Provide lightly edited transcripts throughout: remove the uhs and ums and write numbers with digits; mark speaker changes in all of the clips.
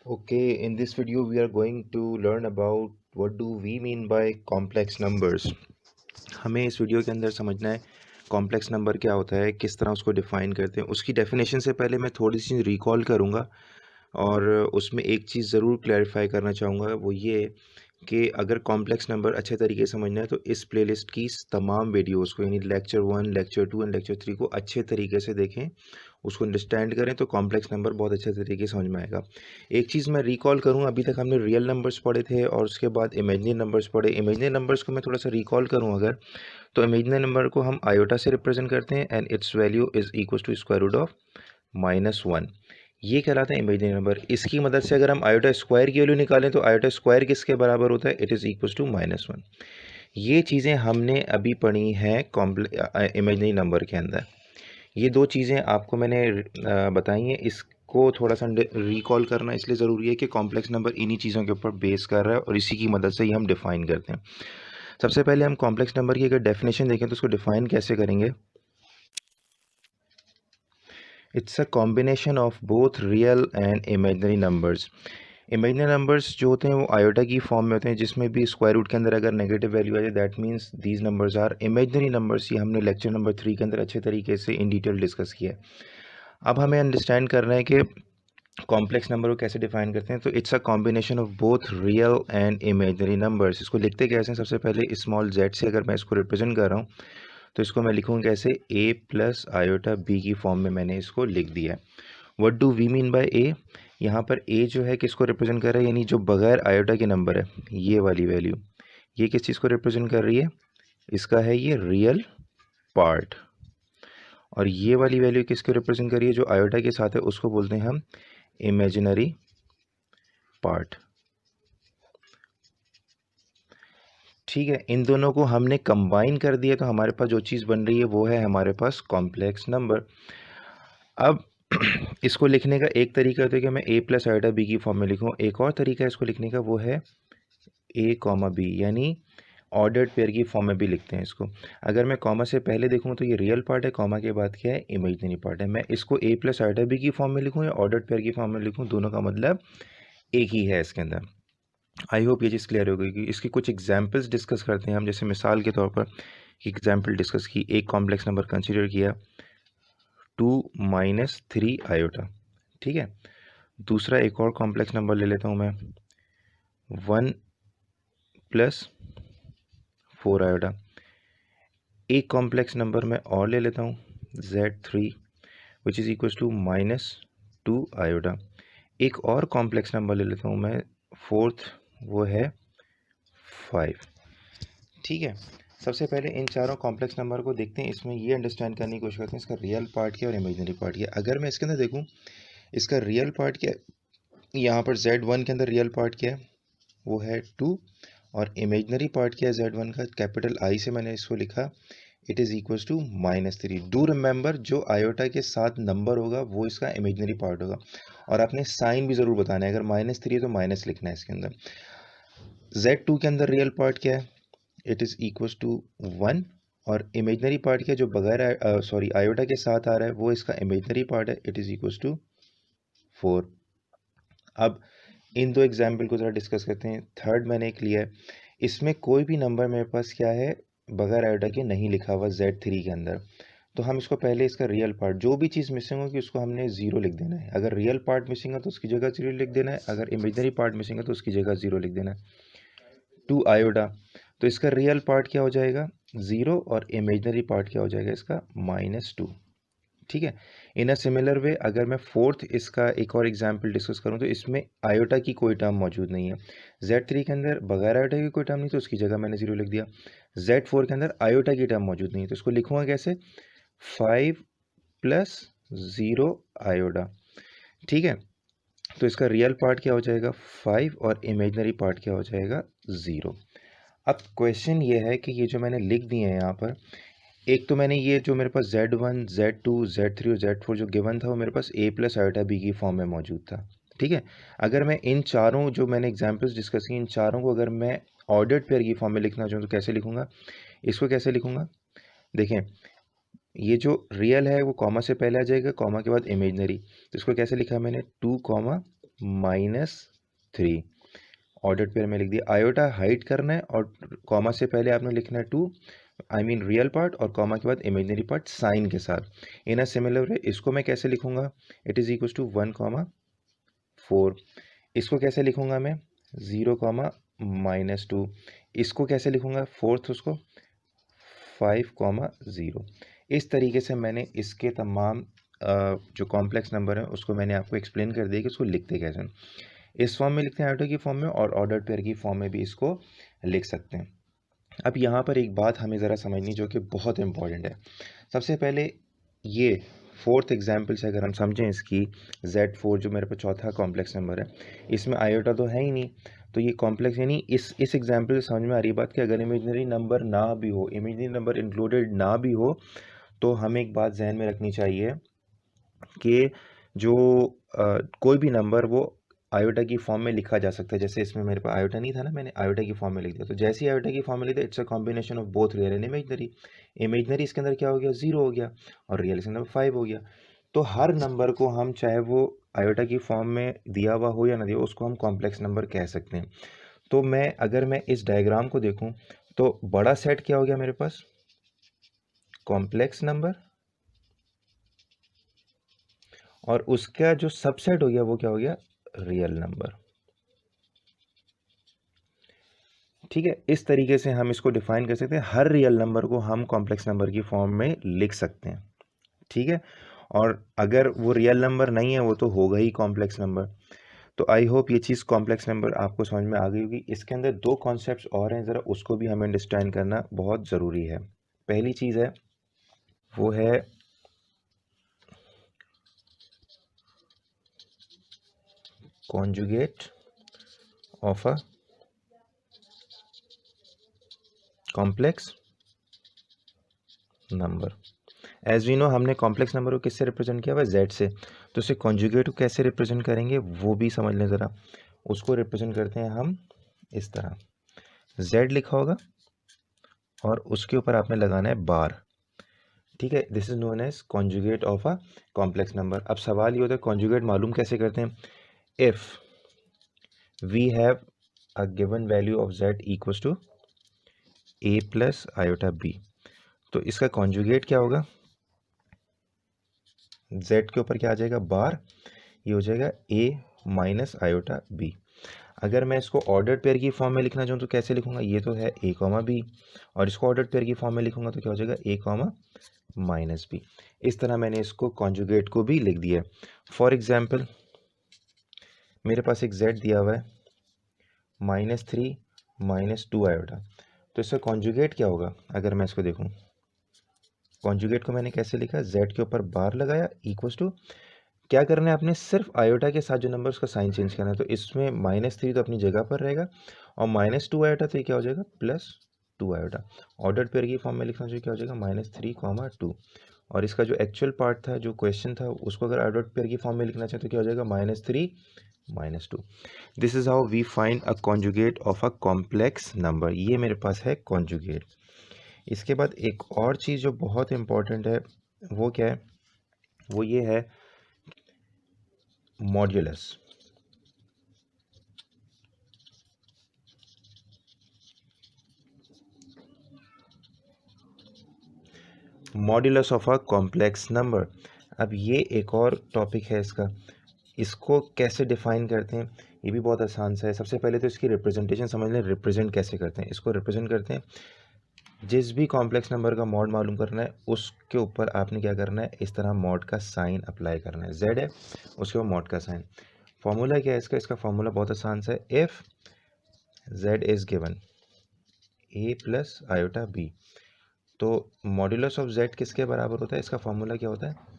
Speaker 1: Okay, in this video we are going to learn about what do we mean by complex numbers. हमें इस video के अंदर समझना है कॉम्प्लेक्स नंबर क्या होता है, किस तरह उसको डिफ़ाइन करते हैं। उसकी डेफिनेशन से पहले मैं थोड़ी सी रिकॉल करूँगा और उसमें एक चीज़ ज़रूर क्लैरिफाई करना चाहूँगा, वो ये कि अगर कॉम्प्लेक्स नंबर अच्छे तरीके से समझना है तो इस प्लेलिस्ट की तमाम वीडियोज़ को यानी लेक्चर 1, लेक्चर 2 एंड लेक्चर 3 को अच्छे तरीके से देखें, उसको अंडरस्टैंड करें तो कॉम्प्लेक्स नंबर बहुत अच्छे तरीके से समझ में आएगा। एक चीज़ मैं रिकॉल करूँ, अभी तक हमने रियल नंबर्स पढ़े थे और उसके बाद इमेजिनरी नंबर्स पढ़े। इमेजिनरी नंबर्स को मैं थोड़ा सा रिकॉल करूँ अगर, तो इमेजिनरी नंबर को हम आयोटा से रिप्रेजेंट करते हैं and its value is equal to square root of -1। ये कहलाता है इमेजिनरी नंबर। इसकी मदद से अगर हम आयोटा स्क्वायर की वैल्यू निकालें तो आयोटा स्क्वायर किसके बराबर होता है? It is equal to -1। ये चीज़ें हमने अभी पढ़ी हैं इमेजिनरी नंबर के अंदर। ये दो चीज़ें आपको मैंने बताई हैं। इसको थोड़ा सा रिकॉल करना इसलिए ज़रूरी है कि कॉम्प्लेक्स नंबर इन्हीं चीज़ों के ऊपर बेस कर रहा है और इसी की मदद से ही हम डिफ़ाइन करते हैं। सबसे पहले हम कॉम्प्लेक्स नंबर की अगर डेफिनेशन देखें तो उसको डिफ़ाइन कैसे करेंगे? It's a combination of both real and imaginary numbers. Imaginary numbers जो होते हैं वो आयोटा की फॉर्म में होते हैं, जिसमें भी स्क्वायर रूट के अंदर अगर नेगेटिव वैल्यू आ जाए that means these numbers are imaginary numbers. ये हमने लेक्चर नंबर 3 के अंदर अच्छे तरीके से इन डिटेल डिस्कस किया है। अब हमें अंडरस्टैंड करना है कि कॉम्प्लेक्स नंबर को कैसे डिफाइन करते हैं। तो it's a combination of both real and imaginary numbers. इसको लिखते कैसे हैं? सबसे पहले स्मॉल जेड से अगर मैं इसको रिप्रेजेंट कर रहा हूँ तो इसको मैं लिखूँगा कैसे? ए प्लस आयोटा बी की फॉर्म में मैंने इसको लिख दिया है। What do we mean by A? यहाँ पर ए जो है किसको रिप्रेजेंट कर रहा है? यानी जो बगैर आयोटा के नंबर है, ये वाली वैल्यू, ये किस चीज़ को रिप्रेजेंट कर रही है? इसका है ये रियल पार्ट। और ये वाली वैल्यू किसको रिप्रेजेंट कर रही है? जो आयोटा के साथ है उसको बोलते हैं हम इमेजिनरी पार्ट। ठीक है, इन दोनों को हमने कंबाइन कर दिया तो हमारे पास जो चीज़ बन रही है वो है हमारे पास कॉम्प्लेक्स नंबर। अब इसको लिखने का एक तरीका होता है कि मैं ए प्लस आयोटा बी की फॉर्म में लिखूँ। एक और तरीका है इसको लिखने का, वो है ए कॉमा बी, यानी ऑर्डर्ड पेयर की फॉर्म में भी लिखते हैं इसको। अगर मैं कॉमा से पहले देखूँ तो ये रियल पार्ट है, कॉमा के बाद क्या है? इमेजिनरी पार्ट है। मैं इसको ए प्लस आयोटा बी की फॉर्म में लिखूँ या ऑर्डर्ड पेयर की फॉर्म में लिखूँ, दोनों का मतलब एक ही है इसके अंदर। आई होप ये चीज़ क्लियर हो गई कि इसकी कुछ एग्जाम्पल्स डिस्कस करते हैं हम। जैसे मिसाल के तौर पर एग्जाम्पल डिस्कस की, एक कॉम्प्लेक्स नंबर कंसिडर किया 2 - 3 आयोटा। ठीक है, दूसरा एक और कॉम्प्लेक्स नंबर ले लेता हूँ मैं 1 + 4 आयोटा। एक कॉम्प्लेक्स नंबर मैं और ले लेता हूँ Z3 which is equal to -2 iota. एक और कॉम्प्लेक्स नंबर ले लेता हूँ मैं फोर्थ, वो है 5। ठीक है, सबसे पहले इन चारों कॉम्प्लेक्स नंबर को देखते हैं। इसमें ये अंडरस्टैंड करने की कोशिश करते हैं इसका रियल पार्ट क्या है और इमेजिनरी पार्ट क्या है। अगर मैं इसके अंदर देखूँ इसका रियल पार्ट क्या है, यहाँ पर Z1 के अंदर रियल पार्ट क्या है? वो है 2। और इमेजिनरी पार्ट क्या है Z1 का? कैपिटल आई से मैंने इसको लिखा, it is equals to -3। Do remember, जो आयोटा के साथ नंबर होगा वो इसका इमेजिनरी पार्ट होगा। और आपने साइन भी ज़रूर बताना है, अगर -3 है तो माइनस लिखना है इसके अंदर। Z2 के अंदर रियल पार्ट क्या है? It is equals to 1। और इमेजिनरी पार्ट क्या है? जो बगैर आयोटा के साथ आ रहा है वो इसका इमेजिनरी पार्ट है, इट इज़ इक्वल्स टू 4। अब इन दो एग्जाम्पल को ज़रा डिस्कस करते हैं। थर्ड मैंने एक लिया है, इसमें कोई भी नंबर मेरे पास क्या है? बगैर आयोटा के नहीं लिखा हुआ Z3 के अंदर। तो हम इसको पहले इसका रियल पार्ट, जो भी चीज़ मिसिंग होगी उसको हमने ज़ीरो लिख देना है। अगर रियल पार्ट मिसिंग है तो उसकी जगह ज़ीरो लिख देना है, अगर इमेजिनरी पार्ट मिसिंग है तो उसकी जगह ज़ीरो लिख देना है। 2 आयोटा, तो इसका रियल पार्ट क्या हो जाएगा? 0। और इमेजिनरी पार्ट क्या हो जाएगा इसका? -2। ठीक है, इन अ सिमिलर वे अगर मैं फोर्थ इसका एक और एग्जांपल डिस्कस करूं तो इसमें आयोटा की कोई टर्म मौजूद नहीं है। Z3 के अंदर बगैर आयोटा की कोई टर्म नहीं, तो उसकी जगह मैंने 0 लिख दिया। Z4 के अंदर आयोटा की टर्म मौजूद नहीं है, तो इसको लिखूंगा कैसे? 5 + 0 आयोटा। ठीक है, तो इसका रियल पार्ट क्या हो जाएगा? 5। और इमेजनरी पार्ट क्या हो जाएगा? 0। अब क्वेश्चन ये है कि ये जो मैंने लिख दिए हैं यहाँ पर, एक तो मैंने ये जो मेरे पास Z1, Z2, Z3 और Z4 जो गिवन था वो मेरे पास A प्लस आयोटा बी की फॉर्म में मौजूद था। ठीक है, अगर मैं इन चारों जो मैंने एग्जांपल्स डिस्कस की, इन चारों को अगर मैं ऑर्डर्ड पेयर की फॉर्म में लिखना चाहूँ तो कैसे लिखूंगा? इसको कैसे लिखूंगा? देखें, ये जो रियल है वो कॉमा से पहले आ जाएगा, कॉमा के बाद इमेजनरी। तो इसको कैसे लिखा मैंने? 2, 2 -3 ऑर्डर पेयर में लिख दिया। आयोटा हाइड करना है और कॉमा से पहले आपने लिखना है 2 आई मीन रियल पार्ट और कॉमा के बाद इमेजिनरी पार्ट साइन के साथ। इन अ सिमिलर वे इसको मैं कैसे लिखूंगा, इट इज इक्वल टू 1,4। इसको कैसे लिखूंगा मैं, 0,-2। इसको कैसे लिखूंगा फोर्थ उसको 5,0। इस तरीके से मैंने इसके तमाम जो कॉम्प्लेक्स नंबर है उसको मैंने आपको एक्सप्लेन कर दिया कि उसको लिखते कैसे हैं। इस फॉर्म में लिखते हैं आयोटा की फॉर्म में, और ऑर्डर पेयर की फॉर्म में भी इसको लिख सकते हैं। अब यहाँ पर एक बात हमें ज़रा समझनी जो कि बहुत इंपॉर्टेंट है। सबसे पहले ये फोर्थ एग्जाम्पल से अगर हम समझें इसकी, Z4 जो मेरे पास चौथा कॉम्प्लेक्स नंबर है, इसमें आयोटा तो है ही नहीं, तो ये कॉम्प्लेक्स यानी इस एग्जाम्पल से समझ में आ रही बात कि अगर इमेजिनरी नंबर ना भी हो, इमेजिनरी नंबर इंक्लूडेड ना भी हो, तो हमें एक बात जहन में रखनी चाहिए कि जो कोई भी नंबर वो आयोटा की फॉर्म में लिखा जा सकता है। जैसे इसमें मेरे पास आयोटा नहीं था ना, मैंने आयोटा की फॉर्म में लिख दिया, तो जैसे ही आयोटा की फॉर्म में लिख दिया, it's a combination of both real and imaginary. Imaginary इसके अंदर क्या हो गया, 0 हो गया, और रियल इसके अंदर 5 हो गया। तो हर नंबर को हम, चाहे वो आयोटा की फॉर्म में दिया हुआ हो या ना दिया हो, उसको हम कॉम्प्लेक्स नंबर कह सकते हैं। तो अगर मैं इस डायग्राम को देखूं तो बड़ा सेट क्या हो गया मेरे पास, कॉम्प्लेक्स नंबर, और उसका जो सबसेट हो गया वो क्या हो गया, रियल नंबर। ठीक है, इस तरीके से हम इसको डिफाइन कर सकते हैं। हर रियल नंबर को हम कॉम्प्लेक्स नंबर की फॉर्म में लिख सकते हैं। ठीक है, और अगर वो रियल नंबर नहीं है वो तो होगा ही कॉम्प्लेक्स नंबर। तो आई होप ये चीज़ कॉम्प्लेक्स नंबर आपको समझ में आ गई होगी। इसके अंदर दो कॉन्सेप्ट्स और हैं, ज़रा उसको भी हमें अंडरस्टैंड करना बहुत ज़रूरी है। पहली चीज़ है वो है conjugate of a complex number. As we know हमने कॉम्प्लेक्स नंबर को किससे रिप्रेजेंट किया हुआ है, जेड से। तो उसे कॉन्जुगेट को कैसे रिप्रेजेंट करेंगे वो भी समझ लें ज़रा। उसको रिप्रेजेंट करते हैं हम इस तरह, जेड लिखा होगा और उसके ऊपर आपने लगाना है बार। ठीक है, this is known as conjugate of a complex number. अब सवाल ये होता है कॉन्जुगेट मालूम कैसे करते हैं। If we have a given value of Z equals to A plus iota B, तो इसका कॉन्जुगेट क्या होगा, जेड के ऊपर क्या आ जाएगा, बार, ये हो जाएगा ए माइनस आयोटा बी। अगर मैं इसको ऑर्डर पेयर की फॉर्म में लिखना चाहूँ तो कैसे लिखूंगा, ये तो है ए कॉमा बी, और इसको ऑर्डर पेयर की फॉर्म में लिखूंगा तो क्या हो जाएगा, ए कॉमा माइनस बी। इस तरह मैंने इसको कॉन्जुगेट को भी लिख दिया है। फॉर एग्जाम्पल मेरे पास एक जेड दिया हुआ है -3 -2 आयोटा, तो इसका कॉन्जुगेट क्या होगा। अगर मैं इसको देखूँ, कॉन्जुगेट को मैंने कैसे लिखा, जेड के ऊपर बार लगाया इक्वल्स टू, क्या करना है आपने, सिर्फ आयोटा के साथ जो नंबर उसका साइन चेंज करना है। तो इसमें -3 तो अपनी जगह पर रहेगा, और -2 आयोटा तो ये क्या हो जाएगा, +2 आयोटा। ऑर्डर पेयर की फॉर्म में लिखना चाहिए, क्या हो जाएगा, -3, 2। और इसका जो एक्चुअल पार्ट था, जो क्वेश्चन था, उसको अगर ऑर्डर पेयर की फॉर्म में लिखना चाहे तो क्या हो जाएगा, -3 -2। This is how we find a conjugate of a complex number. ये मेरे पास है कॉन्जुगेट। इसके बाद एक और चीज़ जो बहुत इंपॉर्टेंट है वो क्या है, वो ये है modulus. Modulus of a complex number. अब ये एक और टॉपिक है इसका, इसको कैसे डिफाइन करते हैं, ये भी बहुत आसान सा है। सबसे पहले तो इसकी रिप्रेजेंटेशन समझ लें, रिप्रेजेंट कैसे करते हैं। इसको रिप्रेजेंट करते हैं, जिस भी कॉम्प्लेक्स नंबर का मॉड मालूम करना है उसके ऊपर आपने क्या करना है, इस तरह मॉड का साइन अप्लाई करना है। जेड है, उसके ऊपर मॉड का साइन। फॉर्मूला क्या है इसका, इसका फॉर्मूला बहुत आसान सा है। If Z is given A plus iota B, तो मॉड्यूलस ऑफ जेड किसके बराबर होता है, इसका फॉर्मूला क्या होता है,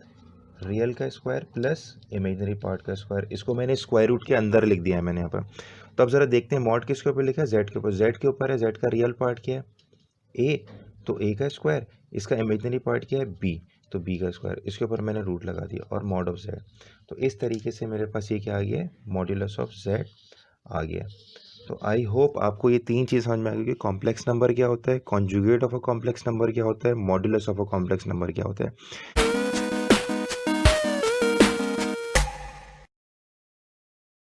Speaker 1: रियल का स्क्वायर प्लस इमेजिनरी पार्ट का स्क्वायर। इसको मैंने स्क्वायर रूट के अंदर लिख दिया है मैंने यहाँ पर। तो अब ज़रा देखते हैं मॉड किसके ऊपर लिखा है, जेड के ऊपर। जेड के ऊपर है, जेड का रियल पार्ट क्या है, ए, तो ए का स्क्वायर। इसका इमेजिनरी पार्ट क्या है, बी, तो बी का स्क्वायर। इसके ऊपर मैंने रूट लगा दिया, और मॉड ऑफ जेड। तो इस तरीके से मेरे पास ये क्या आ गया है, मॉड्यूलस ऑफ जेड आ गया। तो आई होप आपको ये तीन चीज़ समझ में आ गई कि कॉम्प्लेक्स नंबर क्या होता है, conjugate of a complex number क्या होता है, modulus of a complex number क्या होता है।